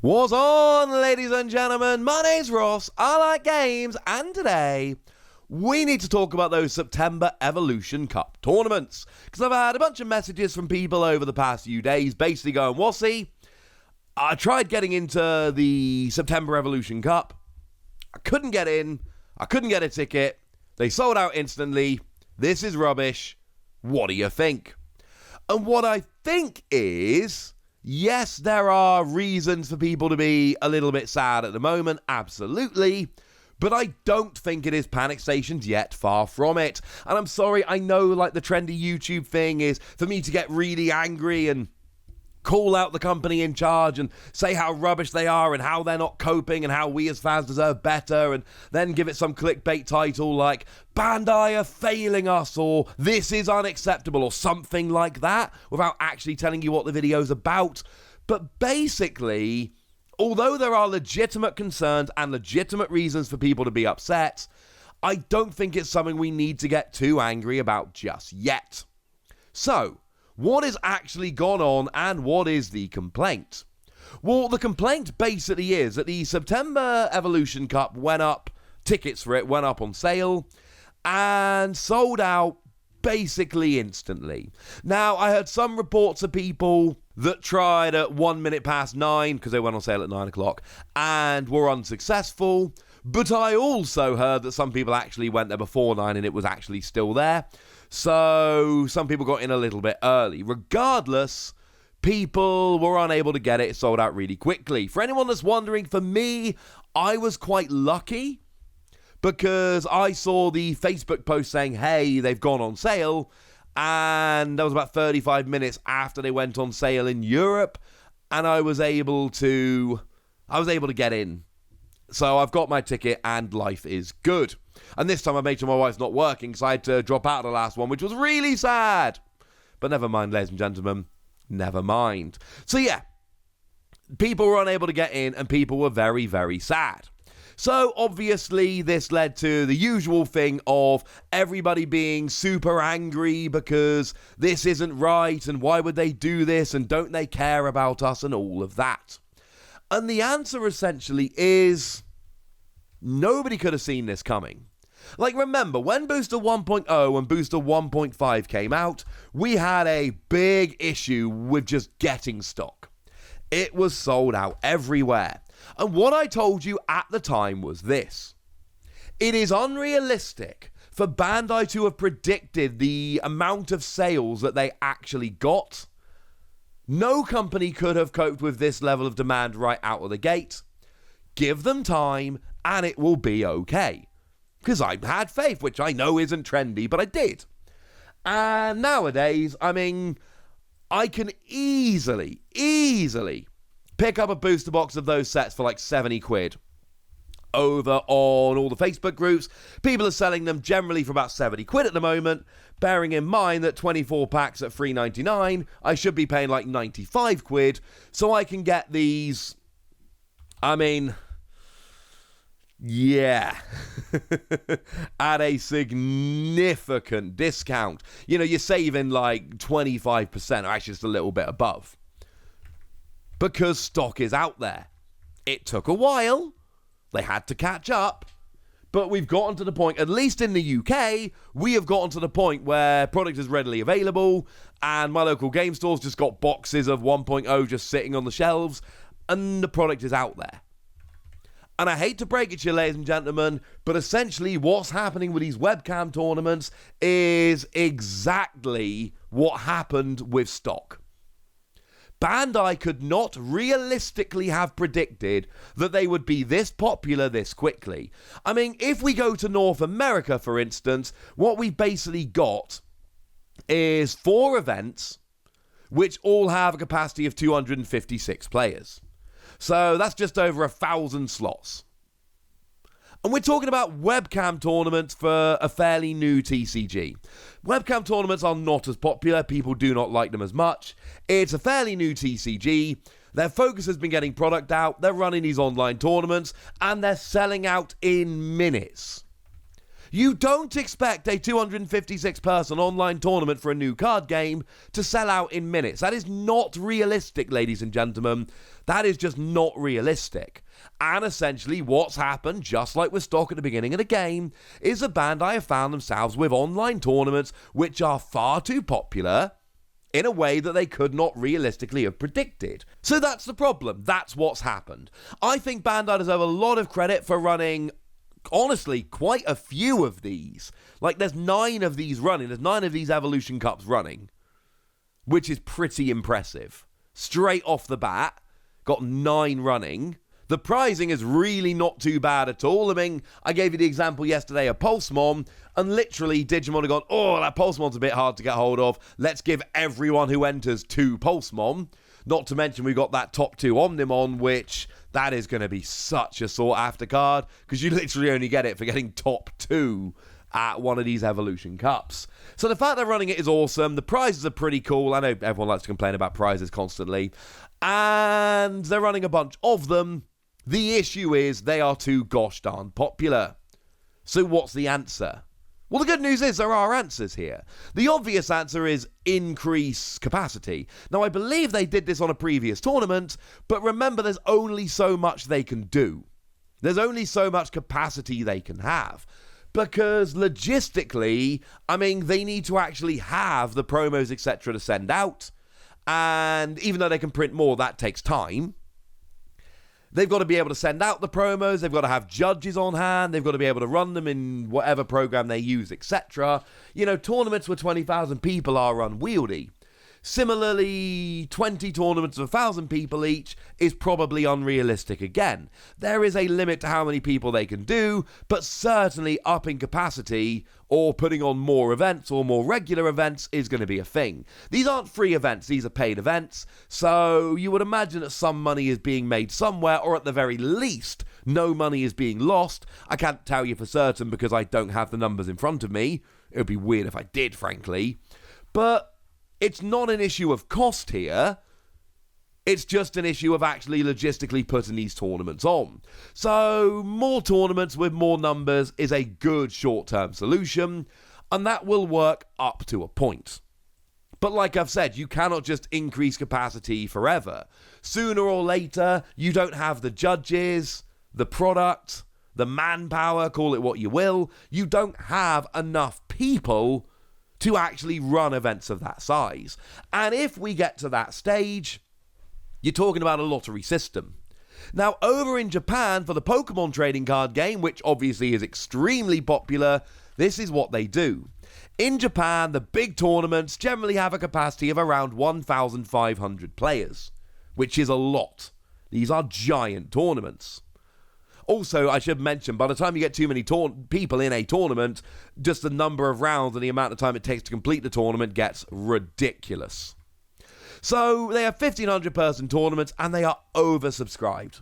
What's on, ladies and gentlemen? My name's Ross, I like games, and today we need to talk about those September Evolution Cup tournaments. Because I've had a bunch of messages from people over the past few days basically going, Wossy, I tried getting into the September Evolution Cup. I couldn't get in. I couldn't get a ticket. They sold out instantly. This is rubbish. What do you think? And what I think is, yes, there are reasons for people to be a little bit sad at the moment, absolutely. But I don't think it is panic stations yet, far from it. And I'm sorry, I know like the trendy YouTube thing is for me to get really angry and call out the company in charge and say how rubbish they are and how they're not coping and how we as fans deserve better, and then give it some clickbait title like Bandai are failing us or this is unacceptable or something like that without actually telling you what the video's about. But basically, although there are legitimate concerns and legitimate reasons for people to be upset, I don't think it's something we need to get too angry about just yet. So, what has actually gone on and what is the complaint? Well, the complaint basically is that the September Evolution Cup tickets for it went up on sale and sold out basically instantly. Now, I heard some reports of people that tried at 1 minute past 9 because they went on sale at 9 o'clock and were unsuccessful. But I also heard that some people actually went there before 9 and it was actually still there. So some people got in a little bit early. Regardless, people were unable to get it. It sold out really quickly. For anyone that's wondering, for me, I was quite lucky because I saw the Facebook post saying, hey, they've gone on sale. And that was about 35 minutes after they went on sale in Europe. And I was able to get in. So I've got my ticket and life is good. And this time I made sure my wife's not working because I had to drop out of the last one, which was really sad. But never mind, ladies and gentlemen. Never mind. So yeah, people were unable to get in and people were very, very sad. So obviously this led to the usual thing of everybody being super angry because this isn't right and why would they do this and don't they care about us and all of that. And the answer essentially is nobody could have seen this coming. Like, remember, when Booster 1.0 and Booster 1.5 came out, we had a big issue with just getting stock. It was sold out everywhere. And what I told you at the time was this. It is unrealistic for Bandai to have predicted the amount of sales that they actually got. No company could have coped with this level of demand right out of the gate. Give them time and it will be okay. Because I had faith, which I know isn't trendy, but I did. And nowadays, I mean, I can easily pick up a booster box of those sets for like 70 quid. Over on all the Facebook groups, people are selling them generally for about 70 quid at the moment, bearing in mind that 24 packs at $3.99, I should be paying like 95 quid, so I can get these, I mean, yeah, at a significant discount. You know, you're saving like 25%, or actually just a little bit above, because stock is out there. It took a while. They had to catch up, but we've gotten to the point, at least in the UK, we have gotten to the point where product is readily available, and my local game stores just got boxes of 1.0 just sitting on the shelves, and the product is out there. And I hate to break it to you, ladies and gentlemen, but essentially what's happening with these webcam tournaments is exactly what happened with stock. Bandai could not realistically have predicted that they would be this popular this quickly. I mean, if we go to North America, for instance, what we basically got is 4 events, which all have a capacity of 256 players. So that's just over 1,000 slots. And we're talking about webcam tournaments for a fairly new TCG. Webcam tournaments are not as popular. People do not like them as much. It's a fairly new TCG. Their focus has been getting product out. They're running these online tournaments. And they're selling out in minutes. You don't expect a 256-person online tournament for a new card game to sell out in minutes. That is not realistic, ladies and gentlemen. That is just not realistic. And essentially what's happened, just like with stock at the beginning of the game, is the Bandai have found themselves with online tournaments which are far too popular in a way that they could not realistically have predicted. So that's the problem. That's what's happened. I think Bandai deserve a lot of credit for running, honestly, quite a few of these. Like, there's 9 of these running. There's 9 of these Evolution Cups running, which is pretty impressive. Straight off the bat, got 9 running. The pricing is really not too bad at all. I mean, I gave you the example yesterday of Pulsemon, and literally Digimon have gone, oh, that Pulsemon's a bit hard to get hold of. Let's give everyone who enters 2 Pulsemon. Not to mention we got that top 2 Omnimon, which that is going to be such a sought-after card, because you literally only get it for getting top 2 at one of these Evolution Cups. So the fact they're running it is awesome. The prizes are pretty cool. I know everyone likes to complain about prizes constantly. And they're running a bunch of them. The issue is they are too gosh darn popular. So what's the answer? Well, the good news is there are answers here. The obvious answer is increase capacity. Now, I believe they did this on a previous tournament, but remember, there's only so much they can do. There's only so much capacity they can have. Because logistically, I mean, they need to actually have the promos, etc. to send out. And even though they can print more, that takes time. They've got to be able to send out the promos, they've got to have judges on hand, they've got to be able to run them in whatever program they use, etc. You know, tournaments with 20,000 people are unwieldy. Similarly, 20 tournaments of 1,000 people each is probably unrealistic again. There is a limit to how many people they can do, but certainly upping capacity or putting on more events or more regular events is going to be a thing. These aren't free events, these are paid events, so you would imagine that some money is being made somewhere, or at the very least, no money is being lost. I can't tell you for certain because I don't have the numbers in front of me. It would be weird if I did, frankly. But it's not an issue of cost here. It's just an issue of actually logistically putting these tournaments on. So more tournaments with more numbers is a good short-term solution, and that will work up to a point. But like I've said, you cannot just increase capacity forever. Sooner or later, you don't have the judges, the product, the manpower, call it what you will. You don't have enough people to actually run events of that size. And if we get to that stage, you're talking about a lottery system. Now, over in Japan, for the Pokemon trading card game, which obviously is extremely popular, this is what they do. In Japan, the big tournaments generally have a capacity of around 1,500 players, which is a lot. These are giant tournaments. Also, I should mention, by the time you get too many people in a tournament, just the number of rounds and the amount of time it takes to complete the tournament gets ridiculous. So, they have 1,500-person tournaments, and they are oversubscribed.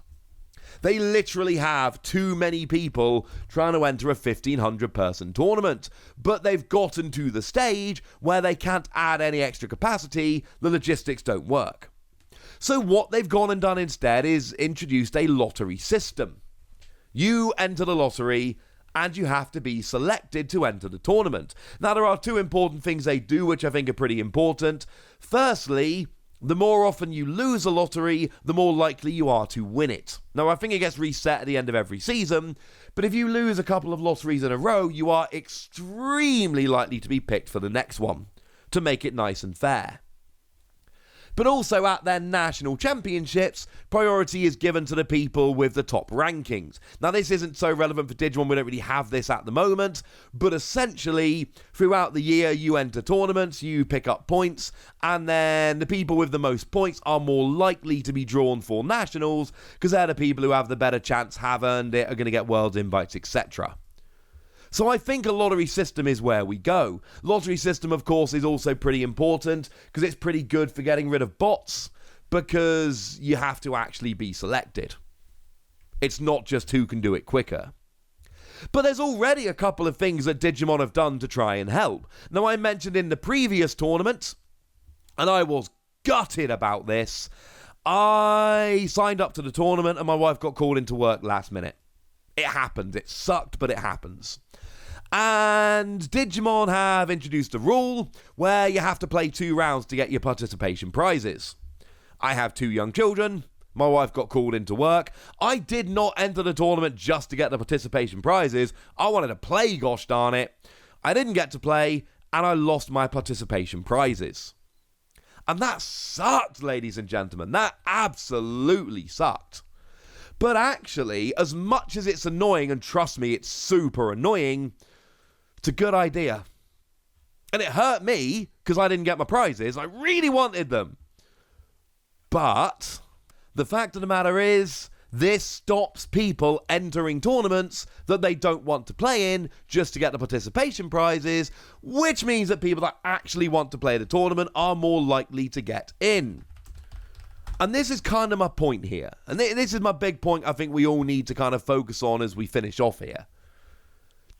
They literally have too many people trying to enter a 1,500-person tournament. But they've gotten to the stage where they can't add any extra capacity, the logistics don't work. So what they've gone and done instead is introduced a lottery system. You enter the lottery, and you have to be selected to enter the tournament. Now, there are 2 important things they do, which I think are pretty important. Firstly, the more often you lose a lottery, the more likely you are to win it. Now, I think it gets reset at the end of every season, but if you lose a couple of lotteries in a row, you are extremely likely to be picked for the next one, to make it nice and fair. But also at their national championships, priority is given to the people with the top rankings. Now, this isn't so relevant for Digimon, we don't really have this at the moment, but essentially, throughout the year, you enter tournaments, you pick up points, and then the people with the most points are more likely to be drawn for nationals, because they're the people who have the better chance, have earned it, are going to get world invites, etc. So I think a lottery system is where we go. Lottery system, of course, is also pretty important because it's pretty good for getting rid of bots because you have to actually be selected. It's not just who can do it quicker. But there's already a couple of things that Digimon have done to try and help. Now, I mentioned in the previous tournament, and I was gutted about this, I signed up to the tournament and my wife got called into work last minute. It happens. It sucked, but it happens. And Digimon have introduced a rule where you have to play 2 rounds to get your participation prizes. I have 2 young children. My wife got called into work. I did not enter the tournament just to get the participation prizes. I wanted to play, gosh darn it. I didn't get to play, and I lost my participation prizes. And that sucked, ladies and gentlemen. That absolutely sucked. But actually, as much as it's annoying, and trust me, it's super annoying, it's a good idea. And it hurt me because I didn't get my prizes. I really wanted them. But the fact of the matter is, this stops people entering tournaments that they don't want to play in just to get the participation prizes, which means that people that actually want to play the tournament are more likely to get in. And this is kind of my point here. And this is my big point I think we all need to kind of focus on as we finish off here.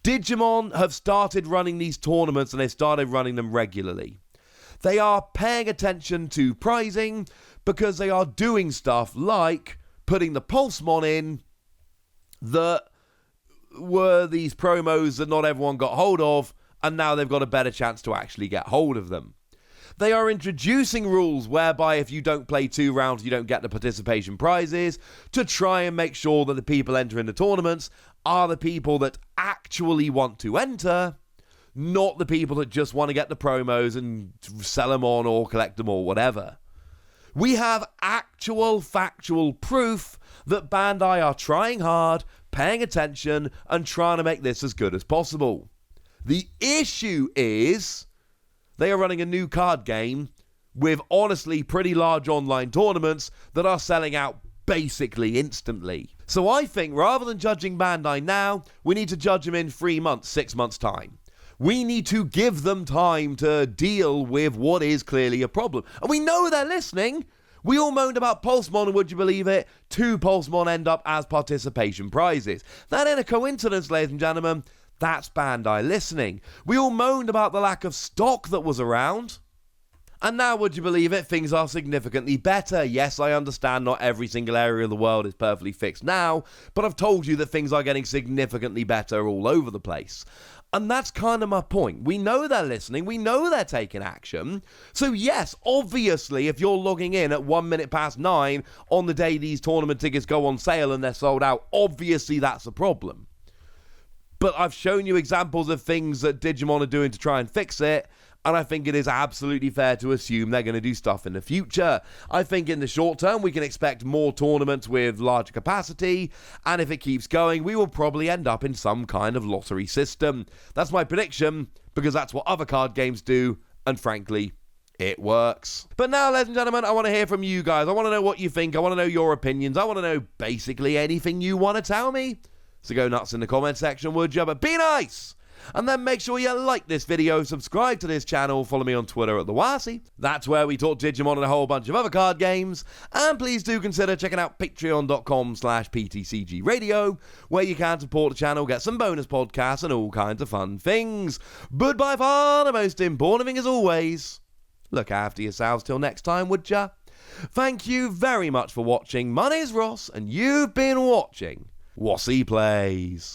Digimon have started running these tournaments, and they started running them regularly. They are paying attention to prizing because they are doing stuff like putting the Pulsemon in that were these promos that not everyone got hold of, and now they've got a better chance to actually get hold of them. They are introducing rules whereby if you don't play 2 rounds, you don't get the participation prizes, to try and make sure that the people entering the tournaments are the people that actually want to enter, not the people that just want to get the promos and sell them on or collect them or whatever. We have actual factual proof that Bandai are trying hard, paying attention, and trying to make this as good as possible. The issue is they are running a new card game with honestly pretty large online tournaments that are selling out basically instantly. So I think rather than judging Bandai now, we need to judge them in 3 months, 6 months' time. We need to give them time to deal with what is clearly a problem. And we know they're listening. We all moaned about Pulsemon, and would you believe it? 2 Pulsemon end up as participation prizes. That ain't a coincidence, ladies and gentlemen. That's Bandai listening. We all moaned about the lack of stock that was around. And now, would you believe it, things are significantly better. Yes, I understand not every single area of the world is perfectly fixed now, but I've told you that things are getting significantly better all over the place. And that's kind of my point. We know they're listening. We know they're taking action. So yes, obviously, if you're logging in at 9:01 on the day these tournament tickets go on sale and they're sold out, obviously that's a problem. But I've shown you examples of things that Digimon are doing to try and fix it, and I think it is absolutely fair to assume they're going to do stuff in the future. I think in the short term, we can expect more tournaments with larger capacity, and if it keeps going, we will probably end up in some kind of lottery system. That's my prediction, because that's what other card games do, and frankly, it works. But now, ladies and gentlemen, I want to hear from you guys. I want to know what you think. I want to know your opinions. I want to know basically anything you want to tell me. So go nuts in the comment section, would you? But be nice! And then make sure you like this video, subscribe to this channel, follow me on Twitter at TheWasi. That's where we talk Digimon and a whole bunch of other card games. And please do consider checking out patreon.com/PTCG Radio, where you can support the channel, get some bonus podcasts and all kinds of fun things. But by far the most important thing as always, look after yourselves till next time, would ya? Thank you very much for watching. My name's Ross, and you've been watching Wasi Plays.